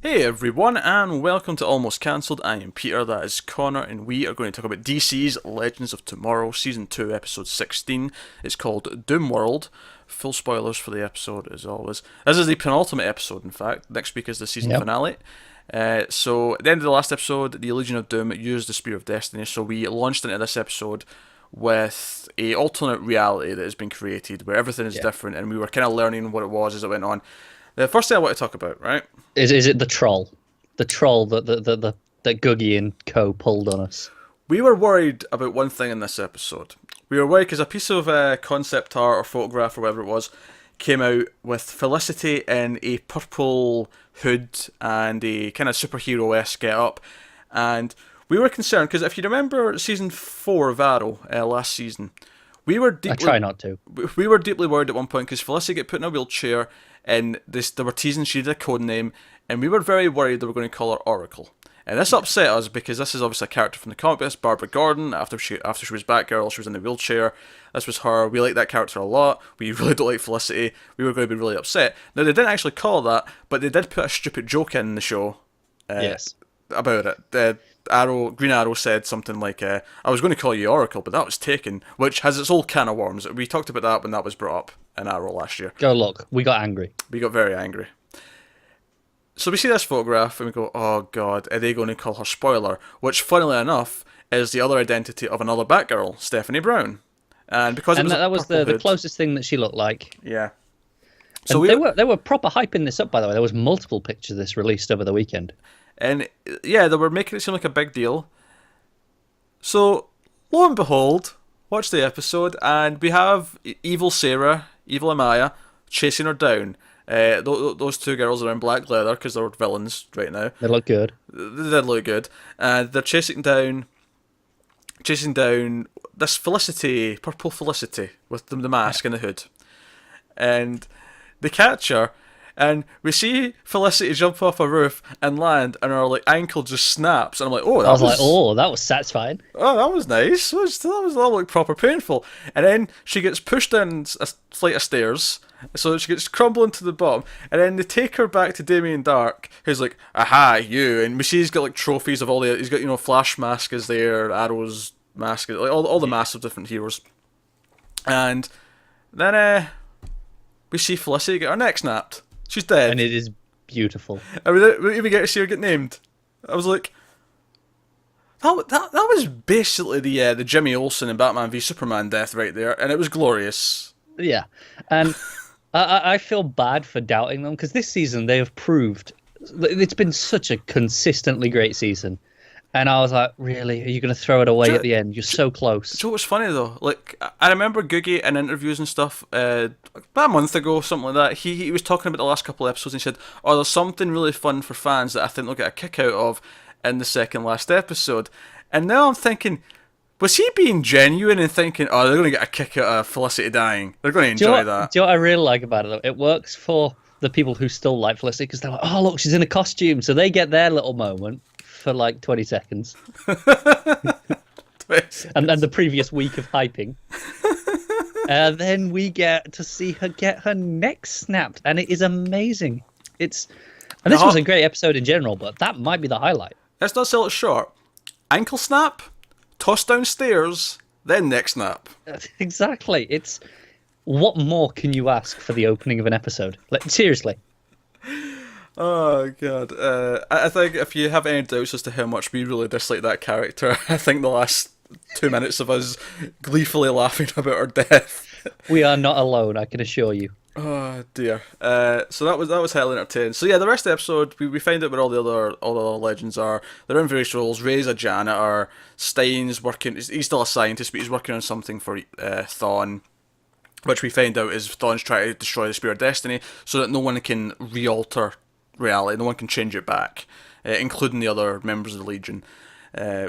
Hey everyone, and welcome to Almost Cancelled. I am Peter, that is Connor, and we are going to talk about DC's Legends of Tomorrow, Season 2, Episode 16. It's called Doomworld. Full spoilers for the episode, as always. This is the penultimate episode, in fact. Next week is the season Yep. finale. So, at the end of the last episode, the Legion of Doom used the Spear of Destiny, so we launched into this episode with a alternate reality that has been created, where everything is Yeah. different, and we were kind of learning what it was as it went on. The first thing I want to talk about, right? Is it the troll? The troll that Googie and Co pulled on us. We were worried about one thing in this episode. We were worried because a piece of concept art or photograph or whatever it was came out with Felicity in a purple hood and a kind of superhero-esque get-up. And we were concerned because if you remember season 4 of Arrow last season, we were I deeply try not to. we were deeply worried at one point because Felicity got put in a wheelchair and they were teasing she did a code name, and we were very worried they were going to call her Oracle. And this upset us because this is obviously a character from the comic books, Barbara Gordon. After she was Batgirl, she was in the wheelchair. This was her. We like that character a lot. We really don't like Felicity. We were going to be really upset. Now they didn't actually call that, but they did put a stupid joke in the show Yes. about it. Green Arrow said something like, "I was going to call you Oracle, but that was taken," which has its old can of worms. We talked about that when that was brought up in Arrow last year. Go look. We got angry. We got very angry. So we see this photograph and we go, "Oh God, are they going to call her Spoiler?" Which, funnily enough, is the other identity of another Batgirl, Stephanie Brown. And because it And was that a was purple the hood, closest thing that she looked like. yeah. So And we they were proper hyping this up, by the way. There was multiple pictures of this released over the weekend. and yeah, they were making it seem like a big deal. So lo and behold, watch the episode, and we have evil Sarah, evil Amaya, chasing her down. Those two girls are in black leather because they're villains right now. They look good. They did look good, and they're chasing down this Felicity, purple Felicity with the mask and the hood, and they catch her. And we see Felicity jump off a roof and land, and her like ankle just snaps. And I'm like, oh, I was like, oh, that was satisfying. that was nice. That was like proper painful. And then she gets pushed down a flight of stairs, so she gets crumbling to the bottom. And then they take her back to Damien Dark, who's like, "Aha, you!" And we see he's got like trophies of all the. He's got Flash mask is there, Arrow's mask, like all the masks of different heroes. And then we see Felicity get her neck snapped. She's dead. And it is beautiful. And we didn't even get to see her get named. I was like, that was basically the Jimmy Olsen and Batman v Superman death right there, and it was glorious. Yeah. And I feel bad for doubting them because this season they have proved it's been such a consistently great season. And I was like, really? Are you going to throw it away at the end? You're so close. So what's funny though, like I remember Googie in interviews and stuff about a month ago, something like that. He was talking about the last couple of episodes and he said, "Oh, there's something really fun for fans that I think they'll get a kick out of in the second last episode." And now I'm thinking, was he being genuine and thinking, "Oh, they're going to get a kick out of Felicity dying. They're going to enjoy that." Do you know what I really like about it though? It works for the people who still like Felicity because they're like, oh look, she's in a costume, so they get their little moment for like 20 seconds. And then the previous week of hyping. And then we get to see her get her neck snapped, and it is amazing. And this was a great episode in general, but that might be the highlight. Let's not sell it short. Ankle snap, toss downstairs, then neck snap. Exactly. It's what more can you ask for the opening of an episode? Like, seriously. Oh god. I think if you have any doubts as to how much we really dislike that character, I think the last 2 minutes of us gleefully laughing about her death. We are not alone, I can assure you. Oh dear. So that was highly entertaining. So yeah, the rest of the episode we find out where all the other legends are. They're in various roles. Ray's a janitor. Stein's working. He's still a scientist, but he's working on something for Thawne, which we find out is Thawne's trying to destroy the Spear of Destiny so that no one can re-alter reality. No one can change it back, including the other members of the Legion.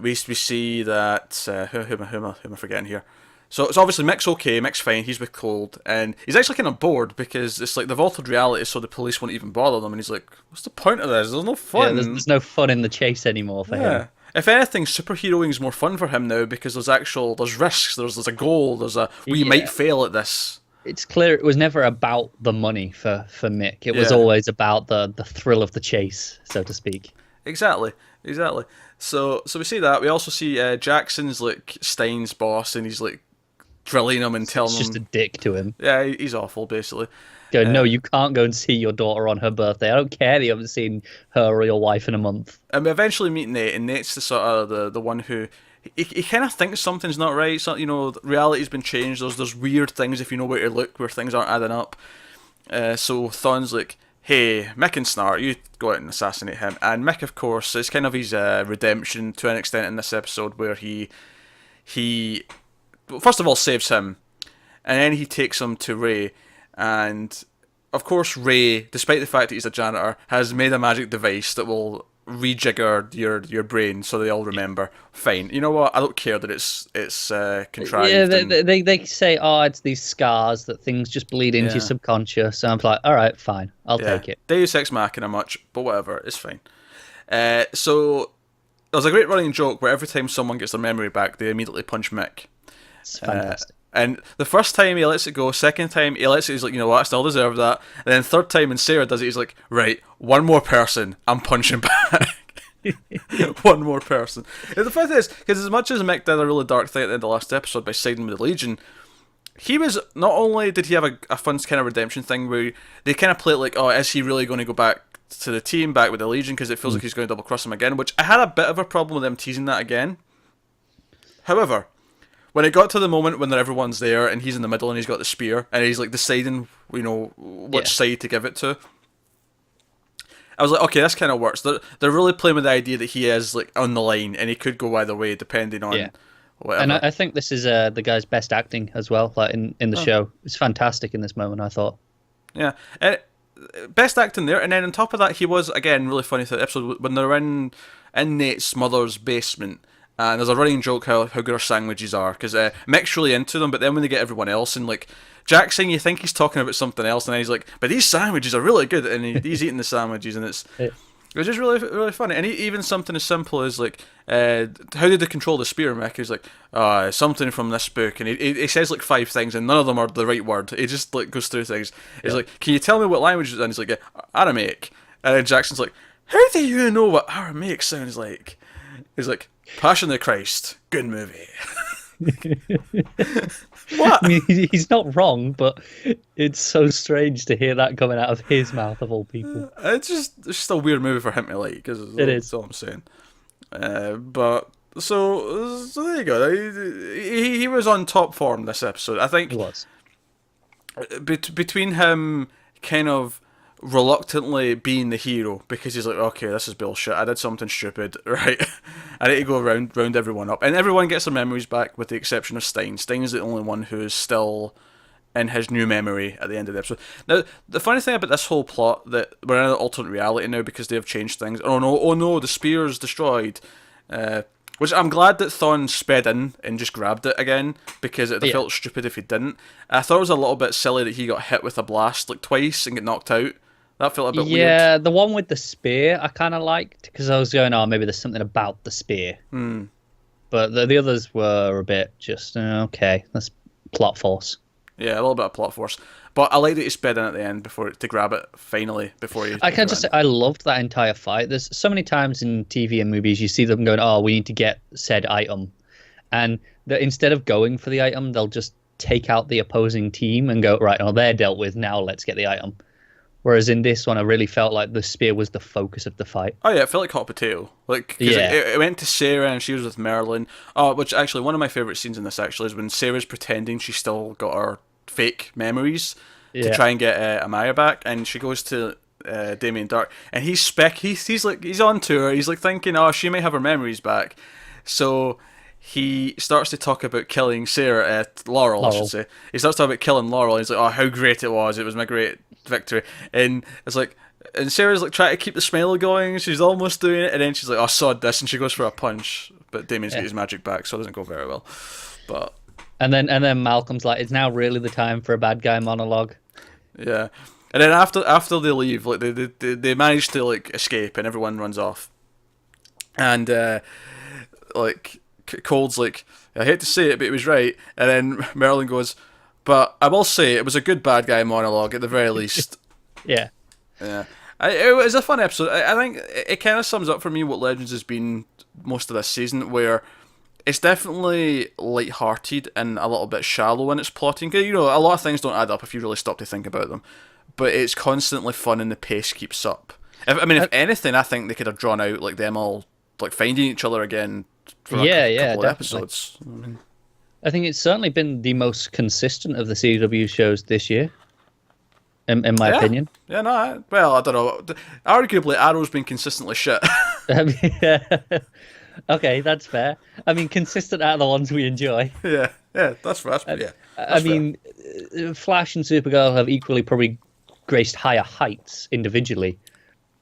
We see that who am I forgetting here? So it's obviously Mick's okay, Mick's fine, he's with Cold, and he's actually kind of bored because it's like they've altered reality so the police won't even bother them, and he's like, what's the point of this? There's no fun. Yeah, there's no fun in the chase anymore for him. If anything, superheroing is more fun for him now because there's risks, there's a goal, we might fail at this. it's clear it was never about the money for Mick. It was Yeah. always about the thrill of the chase, so to speak. Exactly, exactly. So we see that. We also see Jackson's like Stein's boss, and he's like drilling him and telling It's just a him, dick to him. yeah, he's awful basically. Go, no, Uh, you can't go and see your daughter on her birthday. I don't care that you haven't seen her or your wife in a month. and we eventually meet Nate, and Nate's the sort of the one who he kind of thinks something's not right. So reality's been changed. There's weird things if you know where to look where things aren't adding up. So Thon's like, hey, Mick and Snart, you go out and assassinate him. And Mick, of course, it's kind of his redemption to an extent in this episode where he first of all saves him, and then he takes him to Ray, and of course Ray, despite the fact that he's a janitor, has made a magic device that will rejigger your brain so they all remember. Fine, you know what? I don't care that it's contrived. Yeah, and, they say, oh, it's these scars that things just bleed into your Yeah. subconscious. And I'm like, all right, fine, I'll yeah, take it. Deus Ex Machina much, but whatever, it's fine. So there's a great running joke where every time someone gets their memory back, they immediately punch Mick. It's fantastic. And the first time he lets it go, second time he lets it, he's like, you know what, I still deserve that. And then third time when Sarah does it, he's like, right, one more person, I'm punching back. One more person. And the fact is, because as much as Mick did a really dark thing at the end of the last episode by siding with the Legion, he was, not only did he have a fun kind of redemption thing where they kind of play it like, oh, is he really going to go back to the team, back with the Legion, because it feels like he's going to double cross him again, which I had a bit of a problem with them teasing that again. However, when it got to the moment when everyone's there and he's in the middle and he's got the spear and he's like deciding, which side to give it to, I was like, okay, this kind of works. They're really playing with the idea that he is like on the line and he could go either way depending on whatever. And I think this is the guy's best acting as well. Like in the show, it's fantastic in this moment. I thought. Yeah, and best acting there, and then on top of that, he was again really funny through the episode when they're in Nate's mother's basement. And there's a running joke how good our sandwiches are, because Mick's really into them, but then when they get everyone else, and like Jackson, you think he's talking about something else, and then he's like, but these sandwiches are really good, and he's eating the sandwiches, and it's just really, really funny. And even something as simple as like, how did they control the spear, Mick? He's like, something from this book, and he says like 5 things, and none of them are the right word. He just like goes through things. He's like, can you tell me what language it's in? He's like, Aramaic, and then Jackson's like, how do you know what Aramaic sounds like? He's like, Passion of the Christ, good movie. What? I mean, he's not wrong, but it's so strange to hear that coming out of his mouth of all people. It's just a weird movie for him to like, because that's all I'm saying. But so there you go. He was on top form this episode. I think He was. Between him kind of reluctantly being the hero because he's like, okay, this is bullshit, I did something stupid, right? I need to go round everyone up, and everyone gets their memories back with the exception of Stein. Stein is the only one who is still in his new memory at the end of the episode. Now, the funny thing about this whole plot, that we're in an alternate reality now because they have changed things. Oh no, the spear's destroyed. Which I'm glad that Thon sped in and just grabbed it again, because it felt stupid if he didn't. I thought it was a little bit silly that he got hit with a blast like twice and get knocked out. That felt a bit weird. Yeah, the one with the spear I kind of liked, because I was going, oh, maybe there's something about the spear. But the others were a bit just, okay, that's plot force. Yeah, a little bit of plot force. But I like that he sped in at the end to grab it finally before he. I can just say I loved that entire fight. There's so many times in TV and movies you see them going, oh, we need to get said item. And instead of going for the item, they'll just take out the opposing team and go, right, oh, they're dealt with, now let's get the item. Whereas in this one, I really felt like the spear was the focus of the fight. Oh yeah, it felt like hot potato. Like, cause it went to Sarah and she was with Merlin. Oh, which actually one of my favourite scenes in this actually is when Sarah's pretending she's still got her fake memories to try and get Amaya back, and she goes to Damien Dark, and he's on tour. He's like thinking, oh, she may have her memories back, so he starts to talk about killing Sarah, Laurel, I should say. He starts talking about killing Laurel, and he's like, oh, how great it was my great victory. And it's like, and Sarah's like trying to keep the smile going, she's almost doing it, and then she's like, oh, sod this, and she goes for a punch, but Damien's got his magic back, so it doesn't go very well. But and then Malcolm's like, it's now really the time for a bad guy monologue. Yeah. And then after they leave, like they manage to like escape, and everyone runs off. And like Cold's like, I hate to say it, but it was right. And then Merlin goes, But I will say it was a good bad guy monologue at the very least. Yeah. Yeah. It was a fun episode. I think it kind of sums up for me what Legends has been most of this season, where it's definitely light-hearted and a little bit shallow in its plotting. 'Cause, a lot of things don't add up if you really stop to think about them. But it's constantly fun and the pace keeps up. If anything, I think they could have drawn out like them all like finding each other again for a couple of episodes. I think it's certainly been the most consistent of the CW shows this year, in my opinion. Yeah, no, I don't know. Arguably, Arrow's been consistently shit. Okay, that's fair. I mean, consistent out of the ones we enjoy. Yeah, that's fair. Flash and Supergirl have equally probably graced higher heights individually,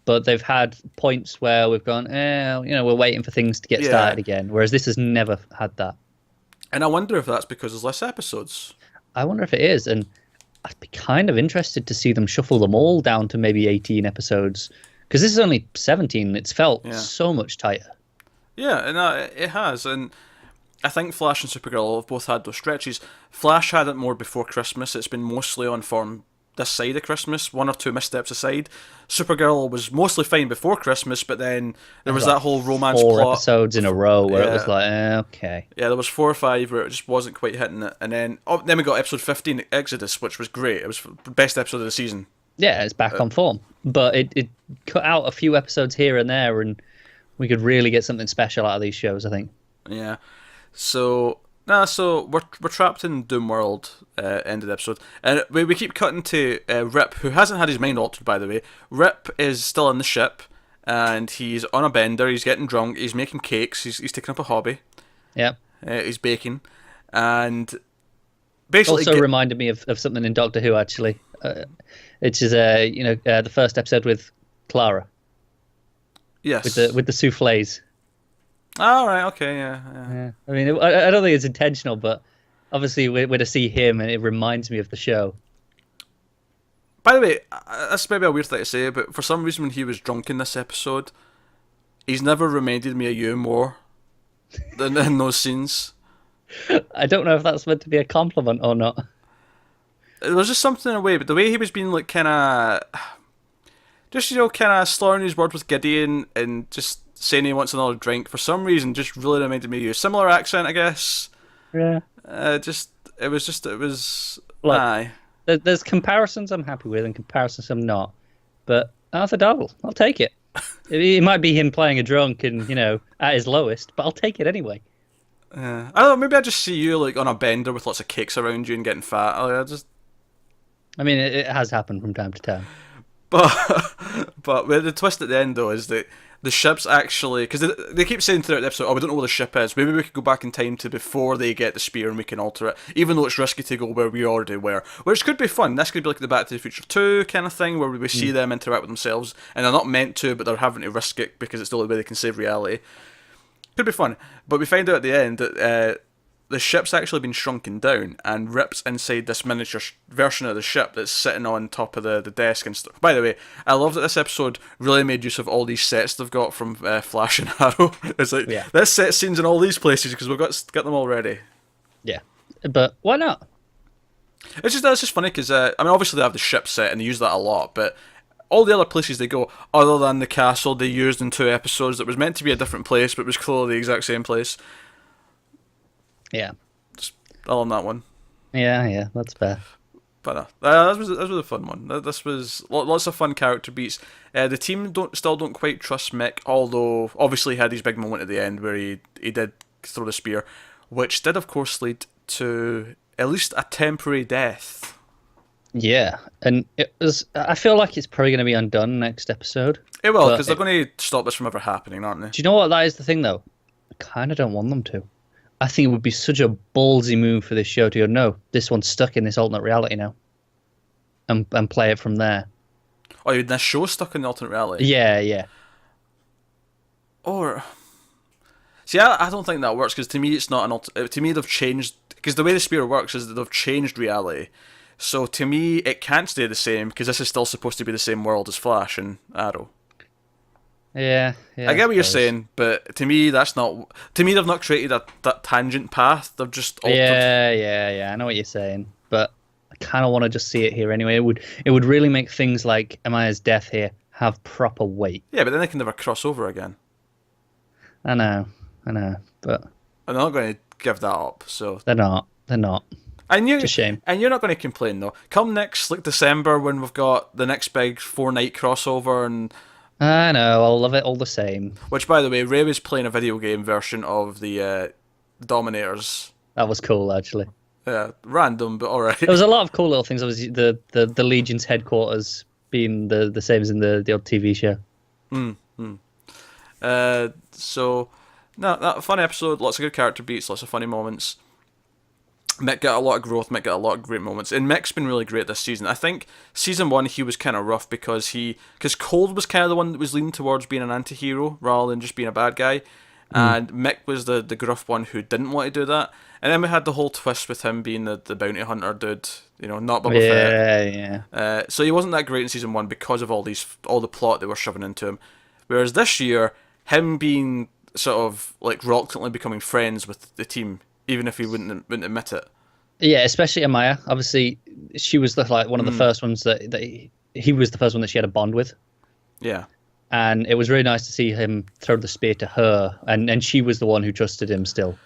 but they've had points where we've gone, we're waiting for things to get started again, whereas this has never had that. And I wonder if that's because there's less episodes. I wonder if it is, and I'd be kind of interested to see them shuffle them all down to maybe 18 episodes, because this is only 17. It's felt so much tighter. Yeah, and it has, and I think Flash and Supergirl have both had those stretches. Flash had it more before Christmas. It's been mostly on form this side of Christmas, one or two missteps aside. Supergirl was mostly fine before Christmas, but then there was that whole romance four plot. Episodes in a row where it was like, okay. Yeah, there was 4 or 5 where it just wasn't quite hitting it, and then we got episode 15, Exodus, which was great. It was the best episode of the season. Yeah, it's back on form, but it cut out a few episodes here and there, and we could really get something special out of these shows, I think. Yeah, so we're trapped in Doomworld, end of the episode, and we keep cutting to Rip, who hasn't had his mind altered, by the way. Rip is still in the ship, and he's on a bender. He's getting drunk. He's making cakes. He's taking up a hobby. Yeah, he's baking, and basically also reminded me of something in Doctor Who actually, which is the first episode with Clara. Yes, with the souffles. Oh, right, okay, yeah. I mean, I don't think it's intentional, but obviously we're to see him, and it reminds me of the show. By the way, that's maybe a weird thing to say, but for some reason when he was drunk in this episode, he's never reminded me of you more than in those scenes. I don't know if that's meant to be a compliment or not. There was just something in a way, but the way he was being like kind of slurring his words with Gideon and just saying he wants another drink, for some reason just really reminded me of you. Similar accent, I guess. Yeah. It was like, aye. There's comparisons I'm happy with and comparisons I'm not. But Arthur Darvill, I'll take it. It might be him playing a drunk and, at his lowest, but I'll take it anyway. I don't know, maybe I just see you like on a bender with lots of cakes around you and getting fat. I mean, it has happened from time to time. But the twist at the end, though, is that the ship's actually... Because they keep saying throughout the episode, we don't know where the ship is. Maybe we could go back in time to before they get the spear and we can alter it, even though it's risky to go where we already were. Which could be fun. This could be like the Back to the Future 2 kind of thing, where we see them interact with themselves, and they're not meant to, but they're having to risk it because it's the only way they can save reality. Could be fun. But we find out at the end that the ship's actually been shrunken down, and Rip's inside this miniature version of the ship that's sitting on top of the desk and stuff. By the way, I love that this episode really made use of all these sets they've got from Flash and Arrow. It's like, let's set scenes in all these places because we've got them already. Yeah, but why not? It's just funny because, obviously they have the ship set and they use that a lot, but all the other places they go, other than the castle they used in 2 episodes that was meant to be a different place, but was clearly the exact same place. Yeah. Just, I love that one. Yeah, that's fair. But that was a fun one. This was lots of fun character beats. The team still don't quite trust Mick, although obviously he had his big moment at the end where he did throw the spear, which did of course lead to at least a temporary death. Yeah, and I feel like it's probably going to be undone next episode. It will, because they're going to stop this from ever happening, aren't they? Do you know what? That is the thing, though. I kind of don't want them to. I think it would be such a ballsy move for this show to go, no, this one's stuck in this alternate reality now, and play it from there. Oh, this show's stuck in the alternate reality? Yeah. Or... See, I don't think that works, because to me it's not an to me they've changed... Because the way the spear works is that they've changed reality. So to me, it can't stay the same, because this is still supposed to be the same world as Flash and Arrow. Yeah, I yeah. get what you're suppose. saying, but to me, that's not. To me, they've not created that tangent path. They've just altered. Yeah, yeah, yeah. I know what you're saying, but I kind of want to just see it here anyway. It would really make things like Amaya's death here have proper weight. Yeah, but then they can never cross over again. I know, I know, but I'm not going to give that up. So, they're not. They're not. and you Just shame. and you're not going to complain though. Come next like December when we've got the next big 4 night crossover, and I know. I'll love it all the same. which by the way, Ray was playing a video game version of the Dominators. That was cool, actually. Random, but all right. There was a lot of cool little things. Obviously, the Legion's headquarters being the same as in the old TV show. So, no, that funny episode. Lots of good character beats. Lots of funny moments. Mick got a lot of growth. Mick got a lot of great moments, and Mick's been really great this season. I think season 1 he was kind of rough because Cold was kind of the one that was leaning towards being an anti-hero rather than just being a bad guy, and Mick was the gruff one who didn't want to do that. And then we had the whole twist with him being the bounty hunter dude, not Boba Fett. Yeah. So he wasn't that great in season 1 because of all the plot they were shoving into him. Whereas this year, him being sort of like reluctantly becoming friends with the team, even if he wouldn't admit it. Yeah, especially Amaya. Obviously, she was one of the first ones that he was the first one that she had a bond with, Yeah. and it was really nice to see him throw the spear to her, and she was the one who trusted him still.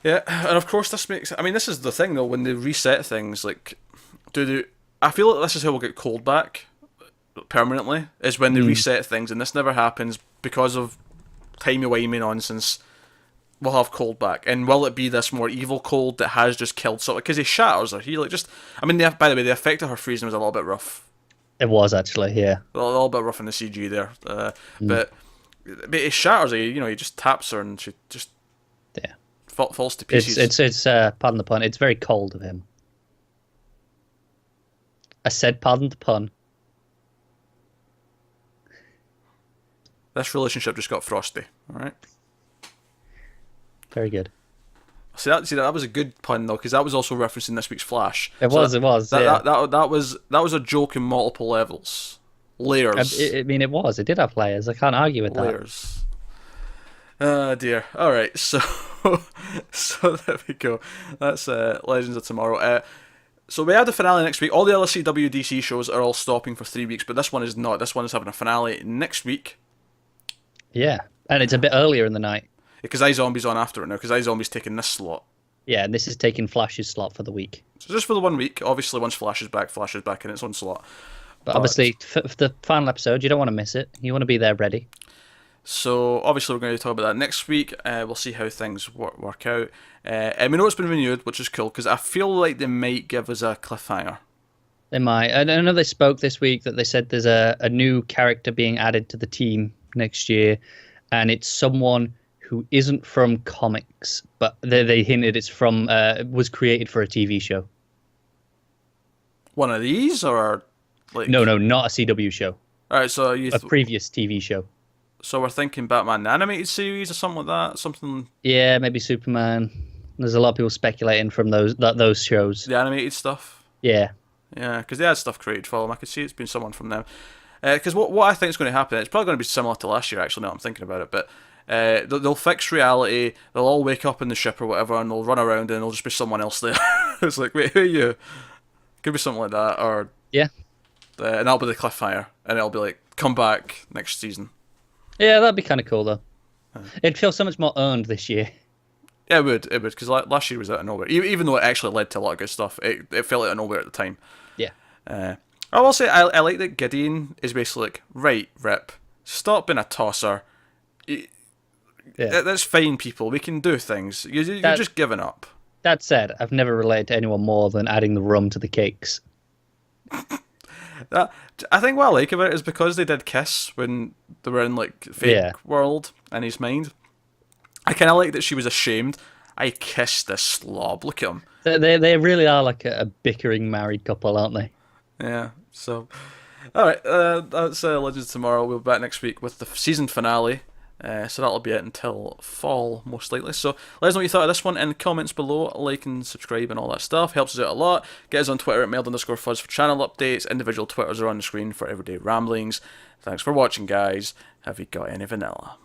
Yeah, and of course this makes. I mean, this is the thing though. When they reset things, like, I feel like this is how we'll get Cold back permanently. Is when they reset things, and this never happens because of timey-wimey nonsense. We'll have Cold back, and will it be this more evil Cold that has just killed someone? Because he shatters her. He just. I mean, by the way, the effect of her freezing was a little bit rough. It was actually, yeah. A little bit rough in the CG there, but he shatters her. He just taps her, and she just Yeah. falls to pieces. It's pardon the pun. It's very cold of him. I said, pardon the pun. This relationship just got frosty. All right. Very good. That was a good pun though, because that was also referencing this week's Flash. It was. Yeah. That was a joke in multiple levels, layers. I mean, it was. It did have layers. I can't argue with that. Layers. Dear. All right, so there we go. That's Legends of Tomorrow. So we have the finale next week. All the other CWDC shows are all stopping for 3 weeks, but this one is not. This one is having a finale next week. Yeah, and it's a bit earlier in the night. Because iZombie's on after it now, because iZombie's taking this slot. Yeah, and this is taking Flash's slot for the week. So just for the 1 week, obviously once Flash is back in its own slot. But obviously, for the final episode, you don't want to miss it. You want to be there ready. So obviously we're going to talk about that next week. We'll see how things work out. And we know it's been renewed, which is cool, because I feel like they might give us a cliffhanger. They might. I know they spoke this week that they said there's a new character being added to the team next year, and it's someone who isn't from comics, but they hinted it's from was created for a TV show. One of these, or like No, not a CW show. All right, so A previous TV show. so we're thinking Batman the animated series or something like that, something. Yeah, maybe Superman. There's a lot of people speculating from those shows. The animated stuff. Yeah. Yeah, because they had stuff created for them. I could see it's been someone from them. Because what I think is going to happen, it's probably going to be similar to last year. Actually, now I'm thinking about it, but. They'll fix reality. They'll all wake up in the ship or whatever, and they'll run around, and there'll just be someone else there. It's like, wait, who are you? Could be something like that, or Yeah. And that'll be the cliffhanger, and it'll be like, come back next season. Yeah, that'd be kind of cool though. It'd feel so much more earned this year. Yeah, it would, because last year was out of nowhere. Even though it actually led to a lot of good stuff, it felt out of nowhere at the time. Yeah. I will say I like that Gideon is basically like, right, Rip, stop being a tosser. Yeah. That's fine, people. We can do things. You're just giving up. That said, I've never related to anyone more than adding the rum to the cakes. I think what I like about it is because they did kiss when they were in like fake world in his mind. I kind of like that she was ashamed. I kissed this slob. Look at him. They really are like a bickering married couple, aren't they? Yeah. So, all right. That's Legends of Tomorrow. We'll be back next week with the season finale. So that'll be it until fall, most likely. So let us know what you thought of this one in the comments below. Like and subscribe and all that stuff. Helps us out a lot. Get us on Twitter at @mailed_fuzz for channel updates. Individual Twitters are on the screen for everyday ramblings. Thanks for watching, guys. Have you got any vanilla?